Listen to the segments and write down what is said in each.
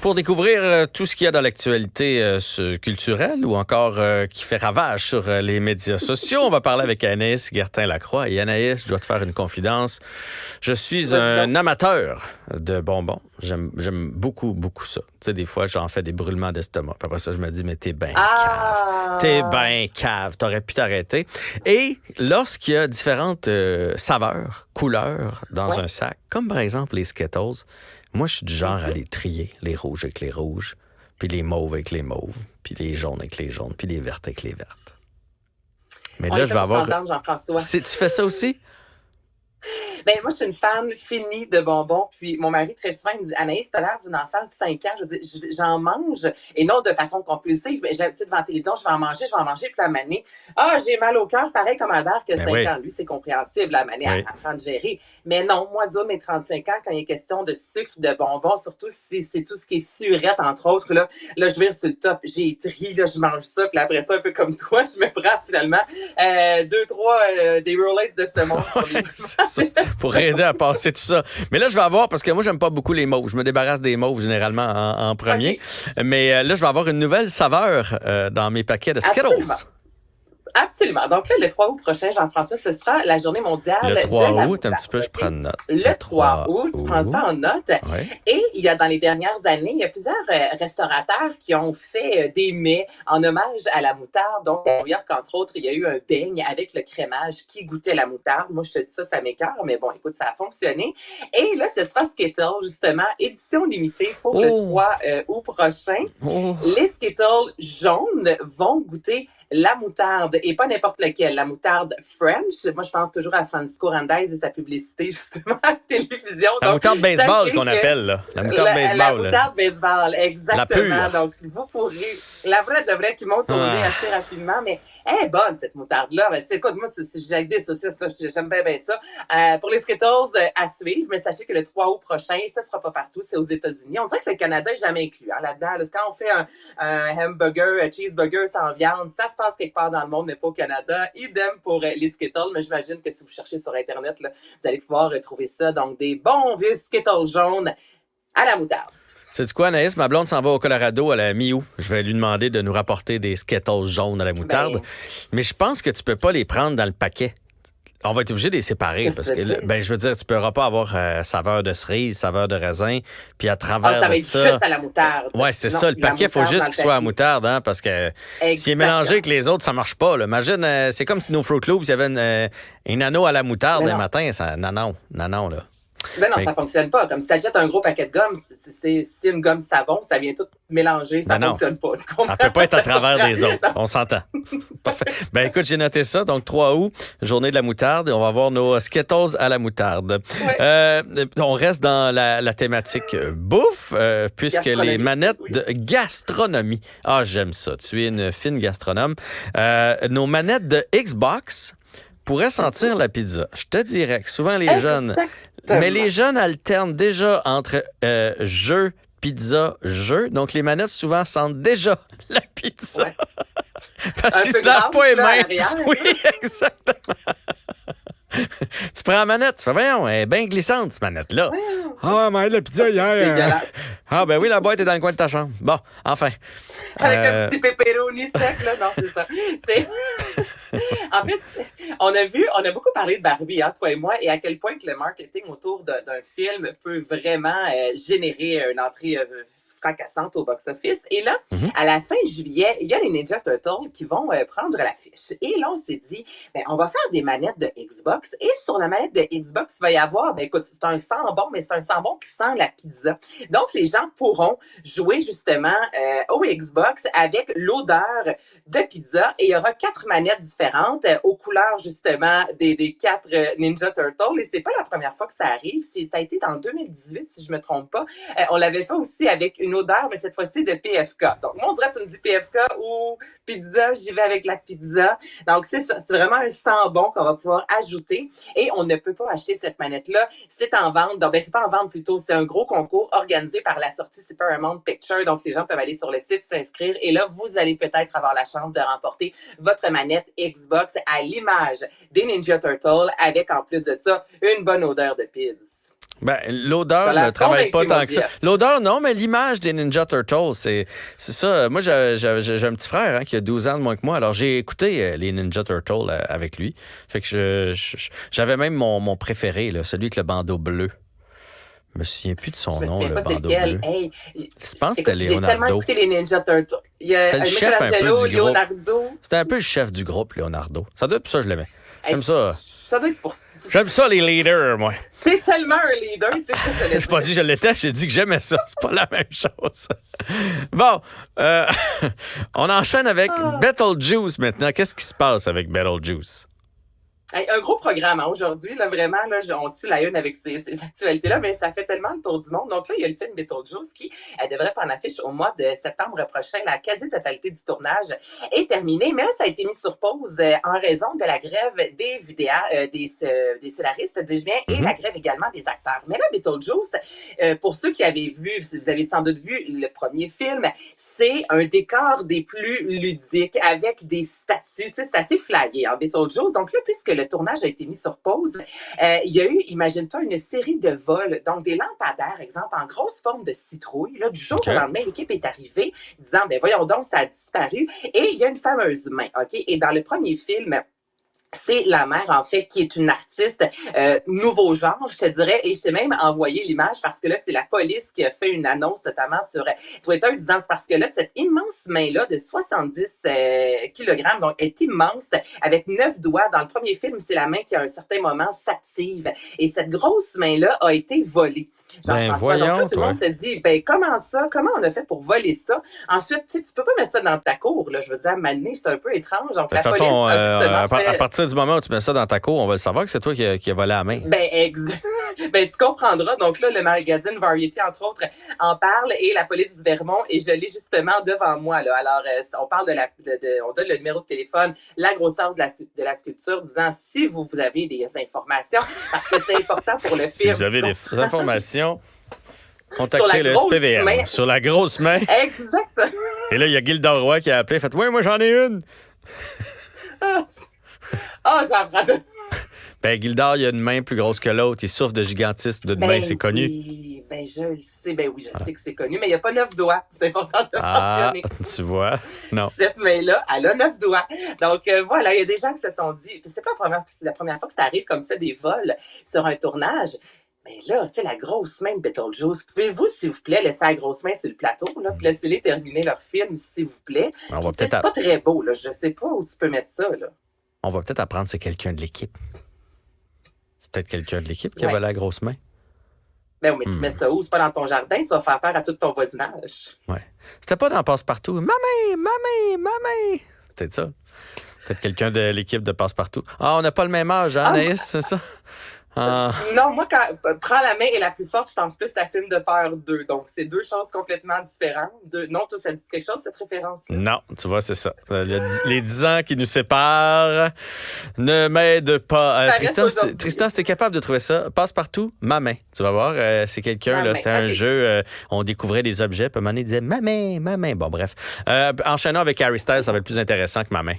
Pour découvrir tout ce qu'il y a dans l'actualité culturelle ou encore qui fait ravage sur les médias sociaux, on va parler avec Anaïs Gertin-Lacroix. Et Anaïs, je dois te faire une confidence. Je suis un amateur de bonbons. J'aime beaucoup, beaucoup ça. Tu sais, des fois, j'en fais des brûlements d'estomac. Puis après ça, je me dis, mais t'es bien cave. T'es bien cave. T'aurais pu t'arrêter. Et lorsqu'il y a différentes saveurs, couleurs dans un sac, comme par exemple les Skittles, moi, je suis du genre à les trier. Les rouges avec les rouges, puis les mauves avec les mauves, puis les jaunes avec les jaunes, puis les vertes avec les vertes. Mais là, je vais avoir... Jean-François. Tu fais ça aussi? Ben, moi, je suis une fan finie de bonbons. Puis mon mari, très souvent, il me dit, Anaïs, t'as l'air d'une enfant de 5 ans. Je dis, j'en mange, et non de façon compulsive, mais j'ai devant la télévision, je vais en manger, puis la manée. J'ai mal au cœur, pareil comme Albert, que 5 ans. Lui, c'est compréhensible, la manée à de gérer. Mais non, moi, disons, mes 35 ans, quand il est question de sucre, de bonbons, surtout si c'est tout ce qui est surette, entre autres, là, je vire sur le top. J'ai tri, là, je mange ça, puis après ça, un peu comme toi, je me prends finalement 2-3 des Rolex de ce monde pour aider à passer tout ça. Mais là, je vais avoir, parce que moi, j'aime pas beaucoup les mauves. Je me débarrasse des mauves généralement en premier. Okay. Mais là, je vais avoir une nouvelle saveur dans mes paquets de Skittles. Absolument. Donc là, le 3 août prochain, Jean-François, ce sera la journée mondiale de la moutarde. Le 3 août, un petit peu, je prends une note. Le 3 août, tu prends ça en note. Ouais. Et il y a dans les dernières années, il y a plusieurs restaurateurs qui ont fait des mets en hommage à la moutarde. Donc, à New York, entre autres, il y a eu un beigne avec le crémage qui goûtait la moutarde. Moi, je te dis ça m'écoeure, mais bon, écoute, ça a fonctionné. Et là, ce sera Skittles, justement, édition limitée pour le 3 août prochain. Les Skittles jaunes vont goûter la moutarde, et pas n'importe lequel, la moutarde French. Moi, je pense toujours à Francisco Randez et sa publicité, justement, à la télévision. La moutarde baseball qu'on appelle, là. La moutarde baseball. La moutarde baseball, exactement. La pure. Donc, vous pourrez... La vraie de vraie qui monte au nez assez rapidement, mais elle est bonne, cette moutarde-là. Ben, écoute, moi, j'ai avec des saucisses, j'aime bien ça. Pour les Skittles, à suivre, mais sachez que le 3 août prochain, ça ne sera pas partout, c'est aux États-Unis. On dirait que le Canada n'est jamais inclus là-dedans. Là, quand on fait un hamburger, un cheeseburger sans viande, ça se passe quelque part dans le monde, mais pas au Canada. Idem pour les Skittles, mais j'imagine que si vous cherchez sur Internet, là, vous allez pouvoir trouver ça. Donc, des bons vieux Skittles jaunes à la moutarde. Sais-tu quoi, Anaïs? Ma blonde s'en va au Colorado à la mi-août. Je vais lui demander de nous rapporter des Skittles jaunes à la moutarde. Mais je pense que tu peux pas les prendre dans le paquet. On va être obligé de les séparer parce que, je veux dire, tu ne pourras pas avoir saveur de cerise, saveur de raisin, puis à travers ça va être juste à la moutarde. Oui, c'est ça. Le paquet, il faut juste qu'il soit à moutarde, hein, parce que s'il est mélangé avec les autres, ça ne marche pas. Là. Imagine, c'est comme si nos Fruit Loops, il y avait un anneau à la moutarde le matin. Ça, non, là. Ben non, ça fonctionne pas. Comme si tu achètes un gros paquet de gomme, c'est une gomme savon, ça vient tout mélanger, ça fonctionne pas. Ça peut pas être à travers des autres. On s'entend. Parfait. Ben écoute, j'ai noté ça. Donc, 3 août, journée de la moutarde. On va avoir nos Skittles à la moutarde. Ouais. On reste dans la thématique bouffe, puisque les manettes de gastronomie. Ah, j'aime ça. Tu es une fine gastronome. Nos manettes de Xbox pourraient sentir la pizza. Je te dirais que souvent les jeunes... Mais les jeunes alternent déjà entre jeu, pizza, jeu. Donc, les manettes, souvent, sentent déjà la pizza. Ouais. Parce qu'ils se lavent pas les mains. Oui, exactement. Tu prends la manette, tu fais, voyons, elle est bien glissante, cette manette-là. Ah, mais la pizza hier. Ah, ben oui, la boîte est dans le coin de ta chambre. Bon, enfin. Avec un petit pepperoni sec, là. Non, c'est ça. En fait, on a beaucoup parlé de Barbie, hein, toi et moi, et à quel point que le marketing autour d'un film peut vraiment générer une entrée fracassante au box-office. Et là, à la fin juillet, il y a les Ninja Turtles qui vont prendre l'affiche. Et là, on s'est dit, on va faire des manettes de Xbox. Et sur la manette de Xbox, il va y avoir, écoute, c'est un sans-bon, mais c'est un sans-bon qui sent la pizza. Donc, les gens pourront jouer justement au Xbox avec l'odeur de pizza. Et il y aura 4 manettes différentes aux couleurs, justement, des 4 Ninja Turtles. Et c'est pas la première fois que ça arrive. Ça a été en 2018, si je me trompe pas. On l'avait fait aussi avec une odeur, mais cette fois-ci de PFK. Donc, moi, on dirait que tu me dis PFK ou pizza, j'y vais avec la pizza. Donc, c'est ça. C'est vraiment un sans-bon qu'on va pouvoir ajouter. Et on ne peut pas acheter cette manette-là. C'est en vente. Donc, c'est pas en vente plutôt. C'est un gros concours organisé par la sortie c'est Paramount Picture. Donc, les gens peuvent aller sur le site, s'inscrire. Et là, vous allez peut-être avoir la chance de remporter votre manette Xbox à l'image des Ninja Turtles avec, en plus de ça, une bonne odeur de pizza. Ben, l'odeur ne travaille pas tant que ça. L'odeur, non, mais l'image des Ninja Turtles, c'est ça. Moi, j'ai un petit frère qui a 12 ans de moins que moi. Alors, j'ai écouté les Ninja Turtles avec lui. Fait que j'avais même mon préféré, là, celui avec le bandeau bleu. Je me souviens plus de son nom, le bandeau bleu. Hey, je pense que c'était Leonardo. J'ai tellement écouté les Ninja Turtles. Il y a c'était le chef un peu du groupe. Leonardo. C'était un peu le chef du groupe, Leonardo. Ça doit être pour ça que je l'aimais. J'aime ça. Ça doit être pour ça. J'aime ça, les leaders, moi. T'es tellement un leader, c'est ça que je n'ai pas dit que je l'étais, j'ai dit que j'aimais ça. C'est pas la même chose. Bon, on enchaîne avec Beetlejuice maintenant. Qu'est-ce qui se passe avec Beetlejuice? Un gros programme aujourd'hui, là, vraiment, là, on tue la une avec ces actualités-là, mais ça fait tellement le tour du monde. Donc là, il y a le film Beetlejuice qui devrait être en affiche au mois de septembre prochain. La quasi-totalité du tournage est terminée, mais là, ça a été mis sur pause en raison de la grève des scénaristes, dis-je bien, et la grève également des acteurs. Mais là, Beetlejuice, pour ceux qui avaient vu, vous avez sans doute vu le premier film, c'est un décor des plus ludiques avec des statues. Tu sais, c'est assez flyé, hein, Beetlejuice. Donc là, puisque le tournage a été mis sur pause, il y a eu, imagine-toi, une série de vols, donc des lampadaires, exemple, en grosse forme de citrouille. Là, du jour au lendemain, l'équipe est arrivée disant, ben voyons donc, ça a disparu. Et il y a une fameuse main, OK? Et dans le premier film, c'est la mère, en fait, qui est une artiste nouveau genre, je te dirais, et je t'ai même envoyé l'image parce que là, c'est la police qui a fait une annonce, notamment sur Twitter, disant c'est parce que là, cette immense main-là de 70 kg, donc est immense, avec 9 doigts. Dans le premier film, c'est la main qui, à un certain moment, s'active. Et cette grosse main-là a été volée. Jean-François. Donc là, tout le monde se dit, ben comment ça? Comment on a fait pour voler ça? Ensuite, tu peux pas mettre ça dans ta cour, là. Je veux dire, à Mané, c'est un peu étrange. Donc, de toute façon, à partir du moment où tu mets ça dans ta cour, on va le savoir que c'est toi qui a volé la main. Ben, tu comprendras. Donc là, le magazine Variety, entre autres, en parle et la police du Vermont, et je l'ai justement devant moi, là. Alors, on parle on donne le numéro de téléphone, la grosseur de la sculpture, disant si vous avez des informations, parce que c'est important pour le film. Si vous avez des informations, contactez le SPVM. Sur la grosse main. Exact. Et là, il y a Gilda Roy qui a appelé, fait oui, moi j'en ai une. J'en prends deux. Ben, Gildor, il a une main plus grosse que l'autre. Il souffre de gigantisme d'une main, c'est connu. Oui, je le sais. Ben oui, je sais que c'est connu, mais il n'y a pas 9 doigts. C'est important de le mentionner. Tu vois? Non. Cette main-là, elle a 9 doigts. Donc, voilà, il y a des gens qui se sont dit, c'est pas la première fois que ça arrive comme ça, des vols sur un tournage. Mais là, tu sais, la grosse main de Beetlejuice, pouvez-vous, s'il vous plaît, laisser la grosse main sur le plateau, là, puis laissez-les terminer leur film, s'il vous plaît. C'est pas très beau, là. Je sais pas où tu peux mettre ça, là. On va peut-être apprendre que c'est quelqu'un de l'équipe. C'est peut-être quelqu'un de l'équipe qui a volé la grosse main. Ben oui, mais tu mets ça où? C'est pas dans ton jardin, ça va faire peur à tout ton voisinage. Ouais. C'était pas dans Passe-Partout. Mamie! Peut-être ça. Peut-être quelqu'un de l'équipe de Passe-Partout. On n'a pas le même âge, hein, Anaïs, c'est ça? Non, moi, Prends la main est la plus forte, je pense plus à Film de peur 2. Donc, c'est deux choses complètement différentes. Non, toi, ça dit quelque chose, cette référence-là? Non, tu vois, c'est ça. Les 10 ans qui nous séparent ne m'aident pas. Tristan, si t'es capable de trouver ça, Passe-Partout, ma main. Tu vas voir, c'est quelqu'un, là, c'était un jeu, on découvrait des objets, puis à un moment donné, il disait ma main. Bon, bref. Enchaînons avec Harry Styles, ça va être plus intéressant que ma main.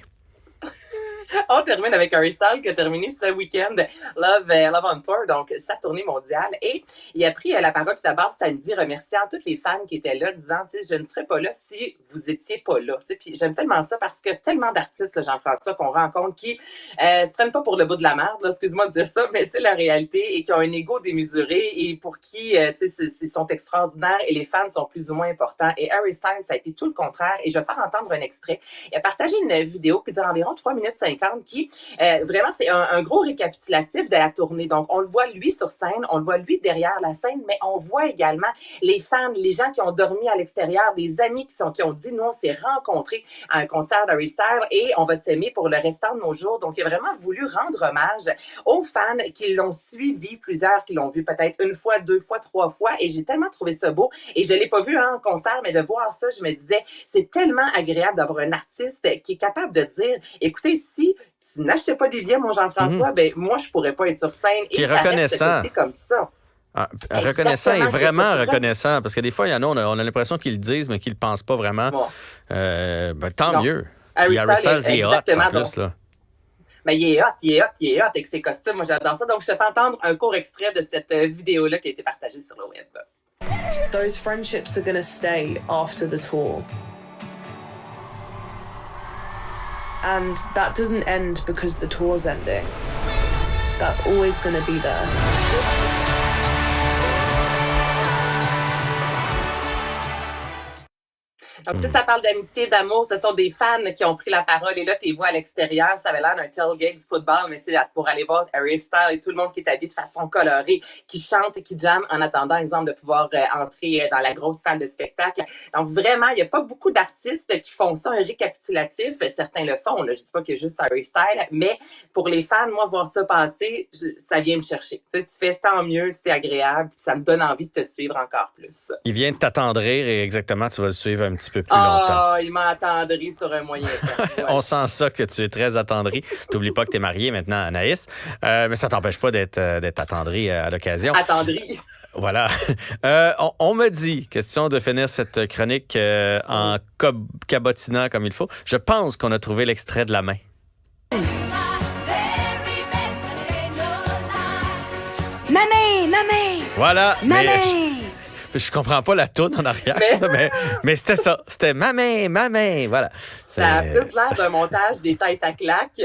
On termine avec Harry Styles qui a terminé ce week-end Love on Tour, donc sa tournée mondiale. Et il a pris la parole tout d'abord samedi, remerciant toutes les fans qui étaient là, disant, tu sais, je ne serais pas là si vous étiez pas là. Puis j'aime tellement ça parce que tellement d'artistes, là, Jean-François, qu'on rencontre qui se prennent pas pour le bout de la merde, là, excuse-moi de dire ça, mais c'est la réalité, et qui ont un ego démesuré et pour qui, tu sais, ils sont extraordinaires et les fans sont plus ou moins importants. Et Harry Styles, ça a été tout le contraire. Et je vais faire entendre un extrait. Il a partagé une vidéo qui dure environ 3 minutes 50 qui, vraiment, c'est un gros récapitulatif de la tournée. Donc, on le voit, lui, sur scène, on le voit, lui, derrière la scène, mais on voit également les fans, les gens qui ont dormi à l'extérieur, des amis qui ont dit, nous, on s'est rencontrés à un concert d'Harry Styles et on va s'aimer pour le restant de nos jours. Donc, il a vraiment voulu rendre hommage aux fans qui l'ont suivi, plusieurs qui l'ont vu peut-être 1 fois, 2 fois, 3 fois, et j'ai tellement trouvé ça beau. Et je ne l'ai pas vu en concert, mais de voir ça, je me disais, c'est tellement agréable d'avoir un artiste qui est capable de dire, écoutez, si tu n'achetais pas des billets, mon Jean-François, ben moi, je pourrais pas être sur scène. Qui est reconnaissant. C'est comme ça. Reconnaissant et vraiment reconnaissant. Parce que des fois, il y en a, on a l'impression qu'ils le disent, mais qu'ils le pensent pas vraiment. Bon. Tant mieux. Harry Styles est hot, en plus, là. Mais il est hot avec ses costumes. Moi, j'adore ça. Donc, je te fais entendre un court extrait de cette vidéo-là qui a été partagée sur le web. Those friendships are going to stay after the tour. And that doesn't end because the tour's ending. That's always going to be there. Donc, ça parle d'amitié, d'amour. Ce sont des fans qui ont pris la parole. Et là, tu les vois à l'extérieur. Ça avait l'air d'un tailgate du football, mais c'est pour aller voir Harry Styles et tout le monde qui est habillé de façon colorée, qui chante et qui jamme en attendant, exemple, de pouvoir entrer dans la grosse salle de spectacle. Donc, vraiment, il n'y a pas beaucoup d'artistes qui font ça, un récapitulatif. Certains le font. Là. Je ne dis pas qu'il y a juste Harry Styles, mais pour les fans, moi, voir ça passer, ça vient me chercher. Tu fais tant mieux, c'est agréable, puis ça me donne envie de te suivre encore plus. Il vient de t'attendrir et exactement, tu vas le suivre un petit peu plus longtemps. Il m'a attendri sur un moyen temps. Ouais. On sent ça que tu es très attendri. T'oublies pas que tu es mariée maintenant, Anaïs. Mais ça t'empêche pas d'être attendri à l'occasion. Attendri. Voilà. On me dit, question de finir cette chronique en cabotinant comme il faut, je pense qu'on a trouvé l'extrait de la main. Mamé! Voilà. Mamé! Je comprends pas la toune en arrière, mais c'était ça. C'était mamé. Voilà. Ça a plus l'air d'un montage des têtes à claques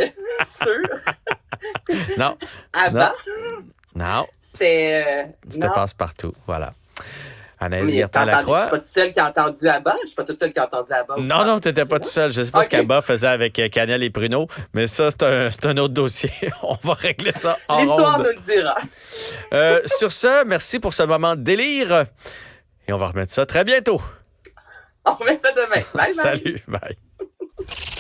sur. Non. Avant. Non. C'était passe-partout. Voilà. Anaïs Je Gertin-Lacroix. suis pas toute seule qui a entendu Abba. Je suis pas toute seule qui a entendu Abba. Non, t'étais pas tout seul. Je sais pas ce qu'Abba faisait avec Cannelle et Pruneau, mais ça, c'est un autre dossier. On va régler ça en L'histoire ronde. nous le dira. Sur ce, merci pour ce moment de délire. Et on va remettre ça très bientôt. On remet ça demain. Bye bye. Salut, bye.